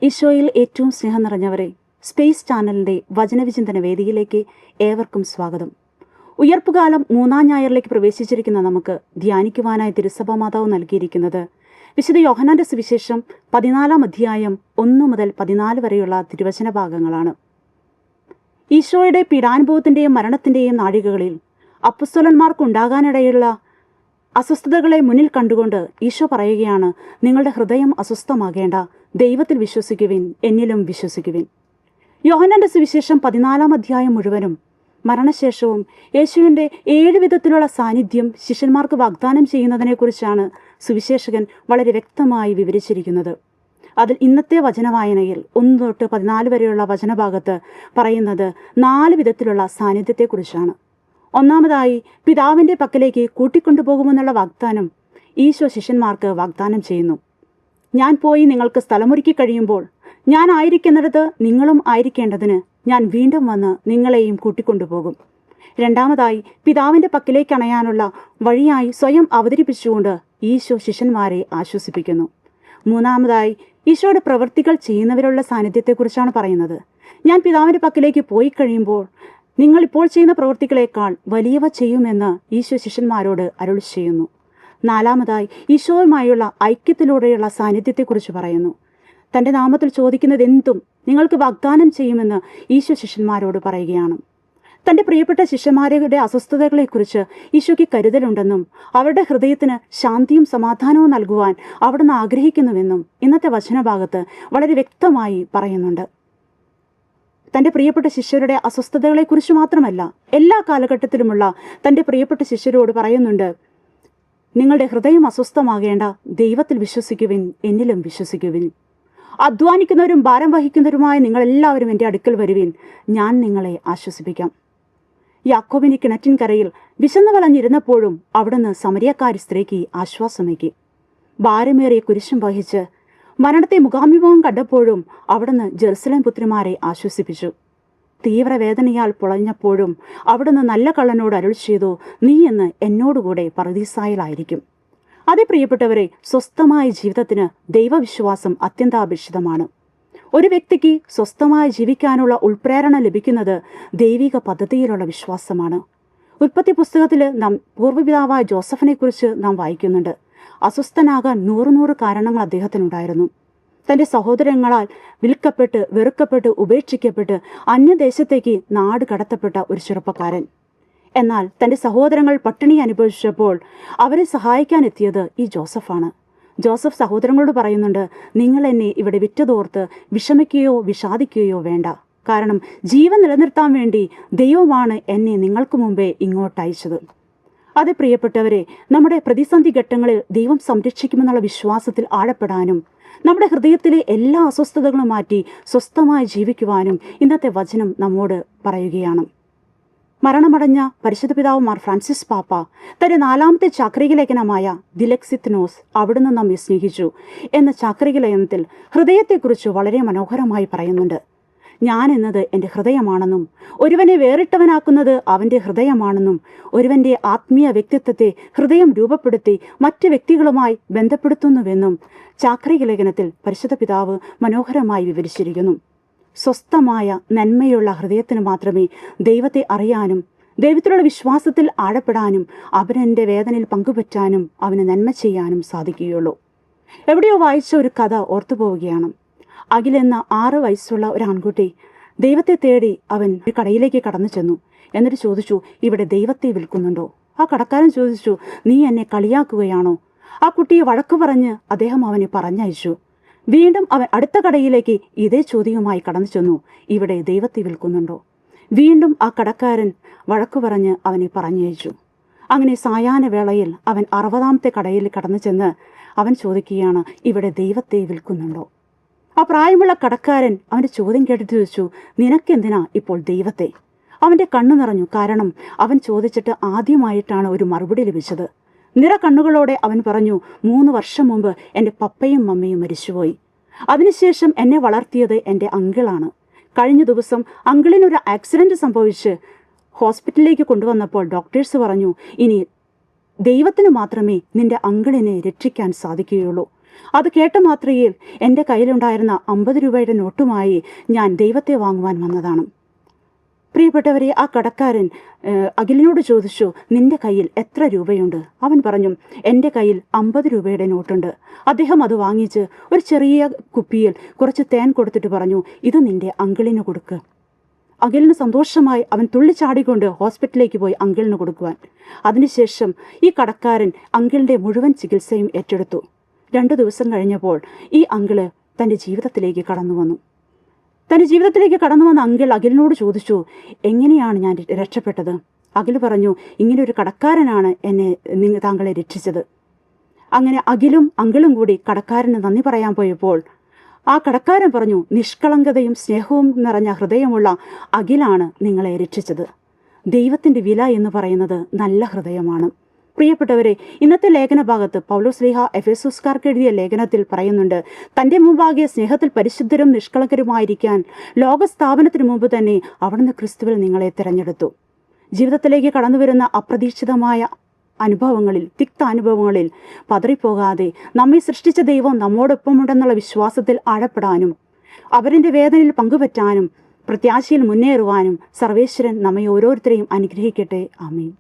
ഈശോയിൽ ഏറ്റവും സ്നേഹം നിറഞ്ഞവരെ, സ്പേസ് ചാനലിൻ്റെ വചനവിചിന്തന വേദിയിലേക്ക് ഏവർക്കും സ്വാഗതം. ഉയർപ്പുകാലം 3-ാം ഞായറിലേക്ക് പ്രവേശിച്ചിരിക്കുന്ന നമുക്ക് ധ്യാനിക്കുവാനായി തിരുസഭാ മാതാവ് നൽകിയിരിക്കുന്നത് വിശുദ്ധ യോഹന്നാന്റെ സുവിശേഷം 14-ാം അധ്യായം 1 മുതൽ 14 വരെയുള്ള തിരുവചന ഭാഗങ്ങളാണ്. ഈശോയുടെ പീഡാനുഭവത്തിൻ്റെയും മരണത്തിൻ്റെയും നാഴികകളിൽ അപ്പസ്തോലന്മാർക്കുണ്ടാകാനിടയുള്ള അസ്വസ്ഥതകളെ മുന്നിൽ കണ്ടുകൊണ്ട് ഈശോ പറയുകയാണ്, നിങ്ങളുടെ ഹൃദയം അസ്വസ്ഥമാകേണ്ട, ദൈവത്തിൽ വിശ്വസിക്കുവിൻ, എന്നിലും വിശ്വസിക്കുവിൻ. യോഹന്നാന്റെ സുവിശേഷം 14-ാം അധ്യായം മുഴുവനും മരണശേഷവും യേശുവിൻ്റെ 7 വിധത്തിലുള്ള സാന്നിധ്യം ശിഷ്യന്മാർക്ക് വാഗ്ദാനം ചെയ്യുന്നതിനെക്കുറിച്ചാണ് സുവിശേഷകൻ വളരെ വ്യക്തമായി വിവരിച്ചിരിക്കുന്നത്. അതിൽ ഇന്നത്തെ വചനവായനയിൽ 1 തൊട്ട് 14 വരെയുള്ള വചനഭാഗത്ത് പറയുന്നത് 4 വിധത്തിലുള്ള സാന്നിധ്യത്തെക്കുറിച്ചാണ്. ഒന്നാമതായി, പിതാവിൻ്റെ പക്കലേക്ക് കൂട്ടിക്കൊണ്ടുപോകുമെന്നുള്ള വാഗ്ദാനം ഈശോ ശിഷ്യന്മാർക്ക് വാഗ്ദാനം ചെയ്യുന്നു. ഞാൻ പോയി നിങ്ങൾക്ക് സ്ഥലമൊരുക്കി കഴിയുമ്പോൾ ഞാൻ ആയിരിക്കുന്നിടത്ത് നിങ്ങളും ആയിരിക്കേണ്ടതിന് ഞാൻ വീണ്ടും വന്ന് നിങ്ങളെയും കൂട്ടിക്കൊണ്ടുപോകും. രണ്ടാമതായി, പിതാവിൻ്റെ പക്കലേക്ക് അണയാനുള്ള വഴിയായി സ്വയം അവതരിപ്പിച്ചുകൊണ്ട് ഈശോ ശിഷ്യന്മാരെ ആശ്വസിപ്പിക്കുന്നു. മൂന്നാമതായി, ഈശോയുടെ പ്രവൃത്തികൾ ചെയ്യുന്നവരുള്ള സാന്നിധ്യത്തെക്കുറിച്ചാണ് പറയുന്നത്. ഞാൻ പിതാവിൻ്റെ പക്കലേക്ക് പോയി കഴിയുമ്പോൾ നിങ്ങൾ ഇപ്പോൾ ചെയ്യുന്ന പ്രവൃത്തികളേക്കാൾ വലിയവ ചെയ്യുമെന്ന് ഈശോ ശിഷ്യന്മാരോട് അരുളി ചെയ്യുന്നു. നാലാമതായി, ഈശോയുമായുള്ള ഐക്യത്തിലൂടെയുള്ള സാന്നിധ്യത്തെക്കുറിച്ച് പറയുന്നു. തൻ്റെ നാമത്തിൽ ചോദിക്കുന്നത് എന്തും നിങ്ങൾക്ക് വാഗ്ദാനം ചെയ്യുമെന്ന് ഈശോ ശിഷ്യന്മാരോട് പറയുകയാണ്. തൻ്റെ പ്രിയപ്പെട്ട ശിഷ്യന്മാരുടെ അസ്വസ്ഥതകളെക്കുറിച്ച് ഈശോയ്ക്ക് കരുതലുണ്ടെന്നും അവരുടെ ഹൃദയത്തിന് ശാന്തിയും സമാധാനവും നൽകുവാൻ അവിടുന്ന് ആഗ്രഹിക്കുന്നുവെന്നും ഇന്നത്തെ വചനഭാഗത്ത് വളരെ വ്യക്തമായി പറയുന്നുണ്ട്. തൻ്റെ പ്രിയപ്പെട്ട ശിഷ്യരുടെ അസ്വസ്ഥതകളെക്കുറിച്ച് മാത്രമല്ല, എല്ലാ കാലഘട്ടത്തിലുമുള്ള തൻ്റെ പ്രിയപ്പെട്ട ശിഷ്യരോട് പറയുന്നുണ്ട്, നിങ്ങളുടെ ഹൃദയം അസ്വസ്ഥമാകേണ്ട, ദൈവത്തിൽ വിശ്വസിക്കുവിൻ, എന്നിലും വിശ്വസിക്കുവിൻ. അധ്വാനിക്കുന്നവരും ഭാരം വഹിക്കുന്നവരുമായ നിങ്ങളെല്ലാവരും എൻ്റെ അടുക്കൽ വരുവിൻ, ഞാൻ നിങ്ങളെ ആശ്വസിപ്പിക്കാം. യാക്കോബിന് കിണറ്റിൻകരയിൽ വിശന്നു വലഞ്ഞിരുന്നപ്പോഴും അവിടുന്ന് സമരിയക്കാരി സ്ത്രീക്ക് ആശ്വാസമേകി. ഭാരമേറിയ കുരിശും വഹിച്ച് മരണത്തെ മുഖാഭിമുഖം കണ്ടപ്പോഴും അവിടുന്ന് ജെറുസലേം പുത്രിമാരെ ആശ്വസിപ്പിച്ചു. തീവ്രവേദനയാൽ പൊളഞ്ഞപ്പോഴും അവിടുന്ന് നല്ല കള്ളനോട് അരുൾ ചെയ്തു, നീ എന്ന് എന്നോടുകൂടെ പറുദീസായിലായിരിക്കും. അതേ പ്രിയപ്പെട്ടവരെ, സ്വസ്ഥമായ ജീവിതത്തിന് ദൈവവിശ്വാസം അത്യന്താപേക്ഷിതമാണ്. ഒരു വ്യക്തിക്ക് സ്വസ്ഥമായി ജീവിക്കാനുള്ള ഉൾപ്രേരണ ലഭിക്കുന്നത് ദൈവിക പദ്ധതിയിലുള്ള വിശ്വാസമാണ്. ഉൽപ്പത്തി പുസ്തകത്തിൽ നാം പൂർവ്വപിതാവായ ജോസഫിനെക്കുറിച്ച് നാം വായിക്കുന്നുണ്ട്. അസ്വസ്ഥനാകാൻ 100 കാരണങ്ങൾ അദ്ദേഹത്തിനുണ്ടായിരുന്നു. തൻ്റെ സഹോദരങ്ങളാൽ വിൽക്കപ്പെട്ട്, വെറുക്കപ്പെട്ട്, ഉപേക്ഷിക്കപ്പെട്ട് അന്യദേശത്തേക്ക് നാട് കടത്തപ്പെട്ട ഒരു ചെറുപ്പക്കാരൻ. എന്നാൽ തൻ്റെ സഹോദരങ്ങൾ പട്ടിണി അനുഭവിച്ചപ്പോൾ അവരെ സഹായിക്കാനെത്തിയത് ഈ ജോസഫാണ്. ജോസഫ് സഹോദരങ്ങളോട് പറയുന്നുണ്ട്, നിങ്ങൾ എന്നെ ഇവിടെ വിറ്റതോർത്ത് വിഷമിക്കുകയോ വിഷാദിക്കുകയോ വേണ്ട. കാരണം ജീവൻ നിലനിർത്താൻ വേണ്ടി ദൈവമാണ് എന്നെ നിങ്ങൾക്ക് മുമ്പേ ഇങ്ങോട്ടയച്ചത്. അതെ പ്രിയപ്പെട്ടവരെ, നമ്മുടെ പ്രതിസന്ധി ഘട്ടങ്ങളിൽ ദൈവം സംരക്ഷിക്കുമെന്നുള്ള വിശ്വാസത്തിൽ ആഴപ്പെടാനും നമ്മുടെ ഹൃദയത്തിലെ എല്ലാ അസ്വസ്ഥതകളും മാറ്റി സ്വസ്ഥമായി ജീവിക്കുവാനും ഇന്നത്തെ വചനം നമ്മോട് പറയുകയാണ്. മരണമടഞ്ഞ പരിശുദ്ധ പിതാവ് മാർ ഫ്രാൻസിസ് പാപ്പ തന്റെ 4ാമത്തെ ചാക്രിക ലേഖനമായ ദിലെക്സിത്നോസ്, അവിടുന്ന് നമ്മെ സ്നേഹിച്ചു എന്ന ചാക്രിക ലേഖനത്തിൽ ഹൃദയത്തെക്കുറിച്ച് വളരെ മനോഹരമായി പറയുന്നുണ്ട്. ഞാൻ എന്നത് എൻ്റെ ഹൃദയമാണെന്നും ഒരുവനെ വേറിട്ടവനാക്കുന്നത് അവൻ്റെ ഹൃദയമാണെന്നും ഒരുവൻ്റെ ആത്മീയ വ്യക്തിത്വത്തെ ഹൃദയം രൂപപ്പെടുത്തി മറ്റ് വ്യക്തികളുമായി ബന്ധപ്പെടുത്തുന്നുവെന്നും ചാക്രിക ലേഖനത്തിൽ പരിശുദ്ധ പിതാവ് മനോഹരമായി വിവരിച്ചിരിക്കുന്നു. സ്വസ്ഥമായ നന്മയുള്ള ഹൃദയത്തിന് മാത്രമേ ദൈവത്തെ അറിയാനും ദൈവത്തിലുള്ള വിശ്വാസത്തിൽ ആഴപ്പെടാനും അവനെൻ്റെ വേദനയിൽ പങ്കുപറ്റാനും അവന് നന്മ ചെയ്യാനും സാധിക്കുകയുള്ളൂ. എവിടെയോ വായിച്ച ഒരു കഥ ഓർത്തുപോവുകയാണ്. അഖിലെന്ന 6 വയസ്സുള്ള ഒരു ആൺകുട്ടി ദൈവത്തെ തേടി അവൻ ഒരു കടയിലേക്ക് കടന്നു ചെന്നു. എന്നിട്ട് ചോദിച്ചു, ഇവിടെ ദൈവത്തെ വിൽക്കുന്നുണ്ടോ? ആ കടക്കാരൻ ചോദിച്ചു, നീ എന്നെ കളിയാക്കുകയാണോ? ആ കുട്ടിയെ വഴക്കു പറഞ്ഞ് അദ്ദേഹം അവനെ പറഞ്ഞയച്ചു. വീണ്ടും അവൻ അടുത്ത കടയിലേക്ക് ഇതേ ചോദ്യവുമായി കടന്നു ചെന്നു, ഇവിടെ ദൈവത്തെ വിൽക്കുന്നുണ്ടോ? വീണ്ടും ആ കടക്കാരൻ വഴക്കു പറഞ്ഞ് അവനെ പറഞ്ഞയച്ചു. അങ്ങനെ സായാഹ്ന വേളയിൽ അവൻ 60ാമത്തെ കടയിൽ കടന്നു ചെന്ന് അവൻ ചോദിക്കുകയാണ്, ഇവിടെ ദൈവത്തെ വിൽക്കുന്നുണ്ടോ? ആ പ്രായമുള്ള കടക്കാരൻ അവൻ്റെ ചോദ്യം കേട്ടിട്ട് ചോദിച്ചു, നിനക്കെന്തിനാ ഇപ്പോൾ ദൈവത്തെ? അവൻ്റെ കണ്ണു നിറഞ്ഞു. കാരണം അവൻ ചോദിച്ചിട്ട് ആദ്യമായിട്ടാണ് ഒരു മറുപടി ലഭിച്ചത്. നിറ കണ്ണുകളോടെ അവൻ പറഞ്ഞു, 3 വർഷം മുമ്പ് എൻ്റെ പപ്പയും മമ്മയും മരിച്ചുപോയി. അതിനുശേഷം എന്നെ വളർത്തിയത് എൻ്റെ അങ്കിളാണ്. കഴിഞ്ഞ ദിവസം അങ്കിളിനൊരു ആക്സിഡൻറ്റ് സംഭവിച്ച് ഹോസ്പിറ്റലിലേക്ക് കൊണ്ടുവന്നപ്പോൾ ഡോക്ടേഴ്സ് പറഞ്ഞു, ഇനി ദൈവത്തിന് മാത്രമേ നിന്റെ അങ്കിളിനെ രക്ഷിക്കാൻ സാധിക്കുകയുള്ളൂ. അത് കേട്ട മാത്രയിൽ എൻ്റെ കയ്യിലുണ്ടായിരുന്ന 50 രൂപയുടെ നോട്ടുമായി ഞാൻ ദൈവത്തെ വാങ്ങുവാൻ വന്നതാണ്. പ്രിയപ്പെട്ടവരെ, ആ കടക്കാരൻ അഖിലിനോട് ചോദിച്ചു, നിന്റെ കയ്യിൽ എത്ര രൂപയുണ്ട്? അവൻ പറഞ്ഞു, എൻ്റെ കയ്യിൽ 50 രൂപയുടെ നോട്ടുണ്ട്. അദ്ദേഹം അത് വാങ്ങിച്ച് ഒരു ചെറിയ കുപ്പിയിൽ കുറച്ച് തേൻ കൊടുത്തിട്ട് പറഞ്ഞു, ഇത് നിന്റെ അങ്കിളിന് കൊടുക്ക്. അഖിലിന് സന്തോഷമായി. അവൻ തുള്ളിച്ചാടിക്കൊണ്ട് ഹോസ്പിറ്റലിലേക്ക് പോയി അങ്കിളിന് കൊടുക്കുവാൻ. അതിനുശേഷം ഈ കടക്കാരൻ അങ്കിളിൻ്റെ മുഴുവൻ ചികിത്സയും ഏറ്റെടുത്തു. 2 ദിവസം കഴിഞ്ഞപ്പോൾ ഈ അങ്കിള് തൻ്റെ ജീവിതത്തിലേക്ക് കടന്നു വന്നു. അങ്കിൾ അഖിലിനോട് ചോദിച്ചു, എങ്ങനെയാണ് ഞാൻ രക്ഷപ്പെട്ടത്? അഖിൽ പറഞ്ഞു, ഇങ്ങനെ ഒരു കടക്കാരനാണ് താങ്കളെ രക്ഷിച്ചത്. അങ്ങനെ അഖിലും അങ്കിളും കൂടി കടക്കാരന് നന്ദി പറയാൻ പോയപ്പോൾ ആ കടക്കാരൻ പറഞ്ഞു, നിഷ്കളങ്കതയും സ്നേഹവും നിറഞ്ഞ ഹൃദയമുള്ള അഖിലാണ് നിങ്ങളെ രക്ഷിച്ചത്. ദൈവത്തിൻ്റെ വില എന്ന് പറയുന്നത് നല്ല ഹൃദയമാണ്. പ്രിയപ്പെട്ടവരെ, ഇന്നത്തെ ലേഖന ഭാഗത്ത് പൗലോസ്ലീഹ എഫെസോസ്കാർക്ക് എഴുതിയ ലേഖനത്തിൽ പറയുന്നുണ്ട്, തൻ്റെ മുമ്പാകെ സ്നേഹത്തിൽ പരിശുദ്ധരും നിഷ്കളങ്കരുമായിരിക്കാൻ ലോകസ്ഥാപനത്തിന് മുമ്പ് തന്നെ അവിടുന്ന് ക്രിസ്തുവിൽ നിങ്ങളെ തിരഞ്ഞെടുത്തു. ജീവിതത്തിലേക്ക് കടന്നു വരുന്ന അപ്രതീക്ഷിതമായ തിക്താനുഭവങ്ങളിൽ പതറിപ്പോകാതെ നമ്മെ സൃഷ്ടിച്ച ദൈവം നമ്മോടൊപ്പമുണ്ടെന്നുള്ള വിശ്വാസത്തിൽ ആഴപ്പെടാനും അവരിൻ്റെ വേദനയിൽ പങ്കുപറ്റാനും പ്രത്യാശയിൽ മുന്നേറുവാനും സർവേശ്വരൻ നമ്മെ ഓരോരുത്തരെയും അനുഗ്രഹിക്കട്ടെ. ആമേൻ.